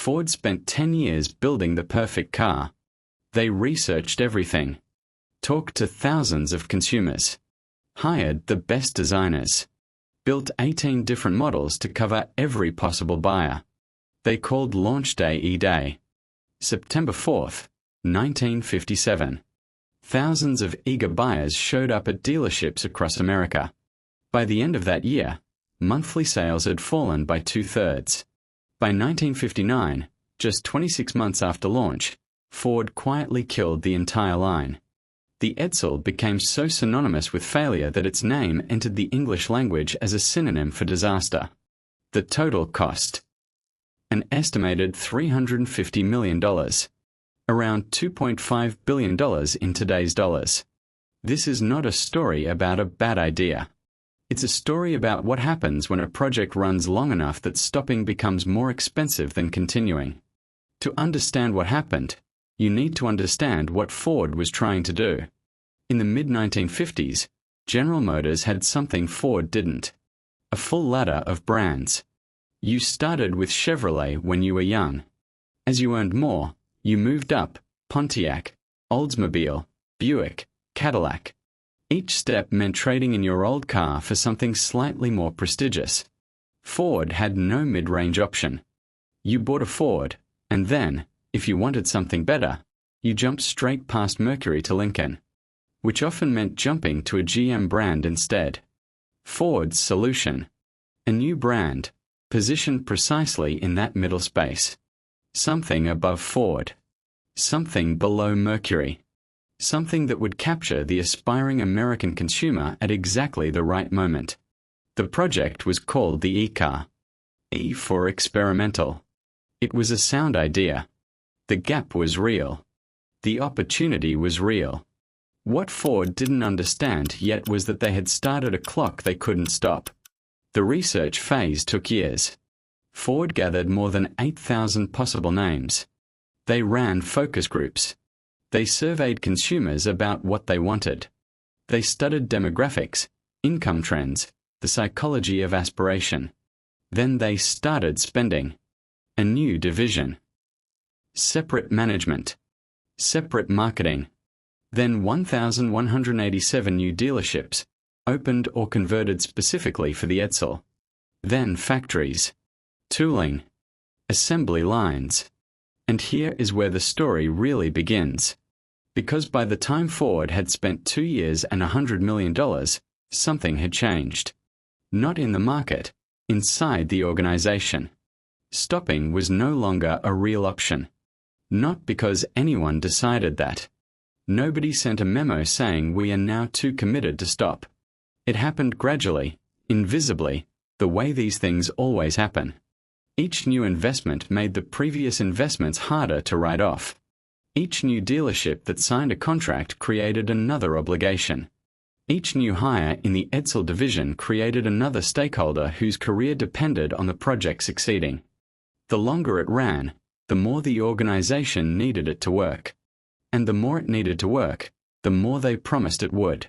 Ford spent 10 years building the perfect car. They researched everything, talked to thousands of consumers, hired the best designers, built 18 different models to cover every possible buyer. They called launch day E-Day. September 4th, 1957. Thousands of eager buyers showed up at dealerships across America. By the end of that year, monthly sales had fallen by 2/3. By 1959, just 26 months after launch, Ford quietly killed the entire line. The Edsel became so synonymous with failure that its name entered the English language as a synonym for disaster. The total cost: an estimated $350 million, around $2.5 billion in today's dollars. This is not a story about a bad idea. It's a story about what happens when a project runs long enough that stopping becomes more expensive than continuing. To understand what happened, you need to understand what Ford was trying to do. In the mid-1950s, General Motors had something Ford didn't: a full ladder of brands. You started with Chevrolet when you were young. As you earned more, you moved up: Pontiac, Oldsmobile, Buick, Cadillac. Each step meant trading in your old car for something slightly more prestigious. Ford had no mid-range option. You bought a Ford, and then, if you wanted something better, you jumped straight past Mercury to Lincoln, which often meant jumping to a GM brand instead. Ford's solution: a new brand, positioned precisely in that middle space. Something above Ford. Something below Mercury. Something that would capture the aspiring American consumer at exactly the right moment. The project was called the E-Car. E for experimental. It was a sound idea. The gap was real. The opportunity was real. What Ford didn't understand yet was that they had started a clock they couldn't stop. The research phase took years. Ford gathered more than 8,000 possible names. They ran focus groups. They surveyed consumers about what they wanted. They studied demographics, income trends, the psychology of aspiration. Then they started spending. A new division. Separate management. Separate marketing. Then 1,187 new dealerships, opened or converted specifically for the Edsel. Then factories. Tooling. Assembly lines. And here is where the story really begins. Because by the time Ford had spent 2 years and $100 million, something had changed. Not in the market, inside the organization. Stopping was no longer a real option. Not because anyone decided that. Nobody sent a memo saying we are now too committed to stop. It happened gradually, invisibly, the way these things always happen. Each new investment made the previous investments harder to write off. Each new dealership that signed a contract created another obligation. Each new hire in the Edsel division created another stakeholder whose career depended on the project succeeding. The longer it ran, the more the organization needed it to work. And the more it needed to work, the more they promised it would.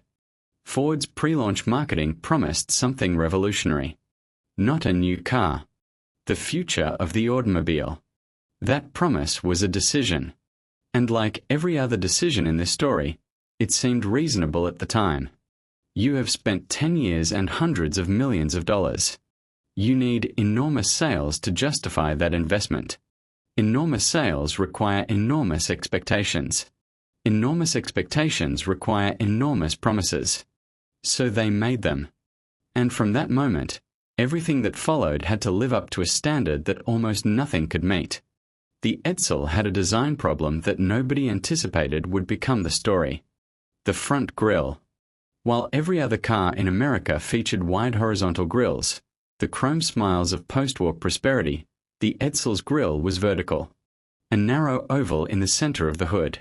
Ford's pre-launch marketing promised something revolutionary. Not a new car. The future of the automobile. That promise was a decision. And like every other decision in this story, it seemed reasonable at the time. You have spent 10 years and hundreds of millions of dollars. You need enormous sales to justify that investment. Enormous sales require enormous expectations. Enormous expectations require enormous promises. So they made them. And from that moment, everything that followed had to live up to a standard that almost nothing could meet. The Edsel had a design problem that nobody anticipated would become the story. The front grille. While every other car in America featured wide horizontal grilles, the chrome smiles of post-war prosperity, the Edsel's grille was vertical. A narrow oval in the center of the hood.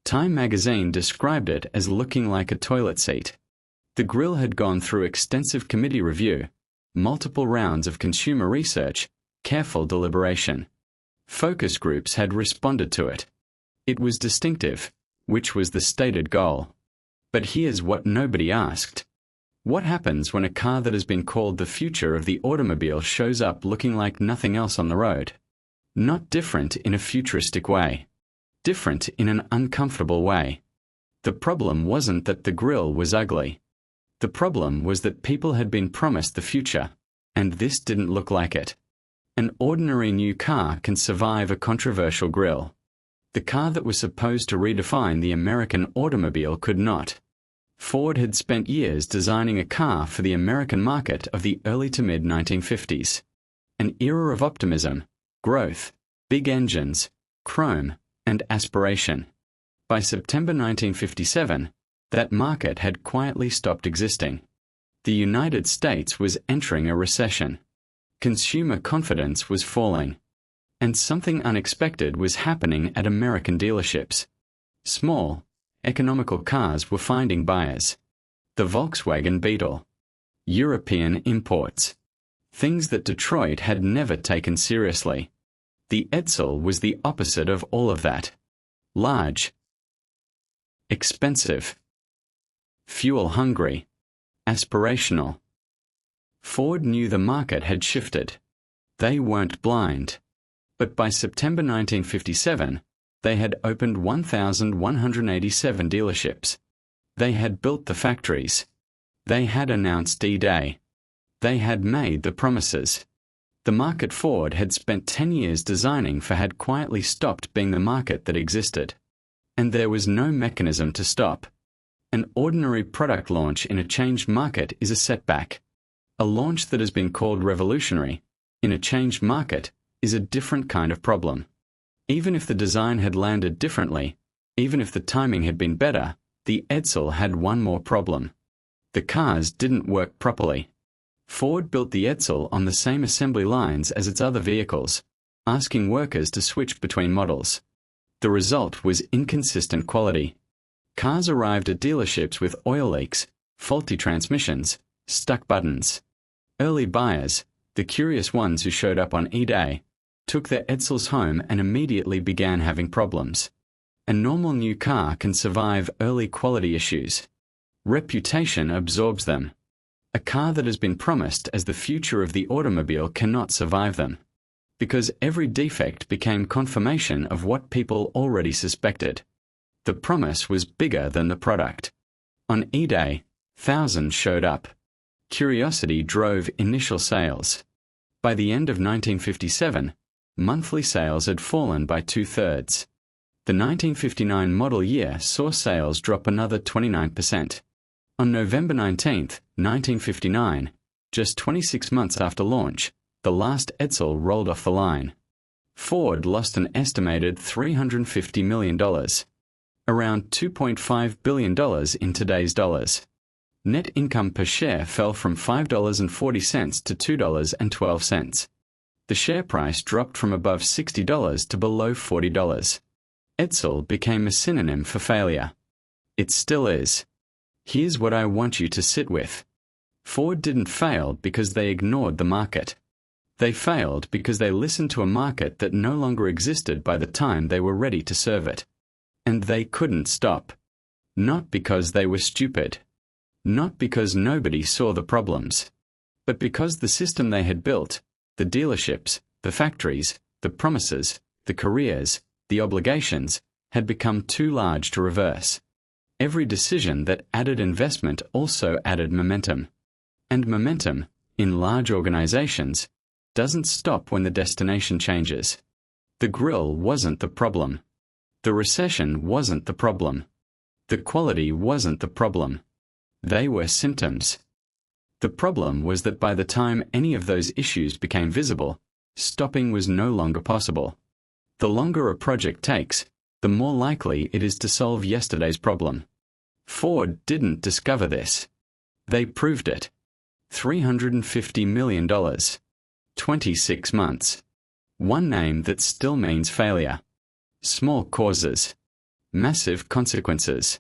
Time magazine described it as looking like a toilet seat. The grille had gone through extensive committee review, multiple rounds of consumer research, careful deliberation. Focus groups had responded to it. It was distinctive, which was the stated goal. But here's what nobody asked. What happens when a car that has been called the future of the automobile shows up looking like nothing else on the road? Not different in a futuristic way. Different in an uncomfortable way. The problem wasn't that the grille was ugly. The problem was that people had been promised the future, and this didn't look like it. An ordinary new car can survive a controversial grille. The car that was supposed to redefine the American automobile could not. Ford had spent years designing a car for the American market of the early to mid-1950s. An era of optimism, growth, big engines, chrome, and aspiration. By September 1957, that market had quietly stopped existing. The United States was entering a recession. Consumer confidence was falling. And something unexpected was happening at American dealerships. Small, economical cars were finding buyers. The Volkswagen Beetle. European imports. Things that Detroit had never taken seriously. The Edsel was the opposite of all of that. Large. Expensive. Fuel-hungry. Aspirational. Ford knew the market had shifted. They weren't blind. But by September 1957, they had opened 1,187 dealerships. They had built the factories. They had announced D-Day. They had made the promises. The market Ford had spent 10 years designing for had quietly stopped being the market that existed. And there was no mechanism to stop. An ordinary product launch in a changed market is a setback. A launch that has been called revolutionary, in a changed market, is a different kind of problem. Even if the design had landed differently, even if the timing had been better, the Edsel had one more problem. The cars didn't work properly. Ford built the Edsel on the same assembly lines as its other vehicles, asking workers to switch between models. The result was inconsistent quality. Cars arrived at dealerships with oil leaks, faulty transmissions, stuck buttons. Early buyers, the curious ones who showed up on E-Day, took their Edsels home and immediately began having problems. A normal new car can survive early quality issues. Reputation absorbs them. A car that has been promised as the future of the automobile cannot survive them. Because every defect became confirmation of what people already suspected. The promise was bigger than the product. On E-Day, thousands showed up. Curiosity drove initial sales. By the end of 1957, monthly sales had fallen by 2/3. The 1959 model year saw sales drop another 29%. On November 19, 1959, just 26 months after launch, the last Edsel rolled off the line. Ford lost an estimated $350 million, around $2.5 billion in today's dollars. Net income per share fell from $5.40 to $2.12. The share price dropped from above $60 to below $40. Edsel became a synonym for failure. It still is. Here's what I want you to sit with. Ford didn't fail because they ignored the market. They failed because they listened to a market that no longer existed by the time they were ready to serve it. And they couldn't stop. Not because they were stupid. Not because nobody saw the problems. But because the system they had built, the dealerships, the factories, the promises, the careers, the obligations, had become too large to reverse. Every decision that added investment also added momentum. And momentum, in large organizations, doesn't stop when the destination changes. The grille wasn't the problem. The recession wasn't the problem. The quality wasn't the problem. They were symptoms. The problem was that by the time any of those issues became visible, stopping was no longer possible. The longer a project takes, the more likely it is to solve yesterday's problem. Ford didn't discover this. They proved it. $350 million. 26 months. One name that still means failure. Small causes. Massive consequences.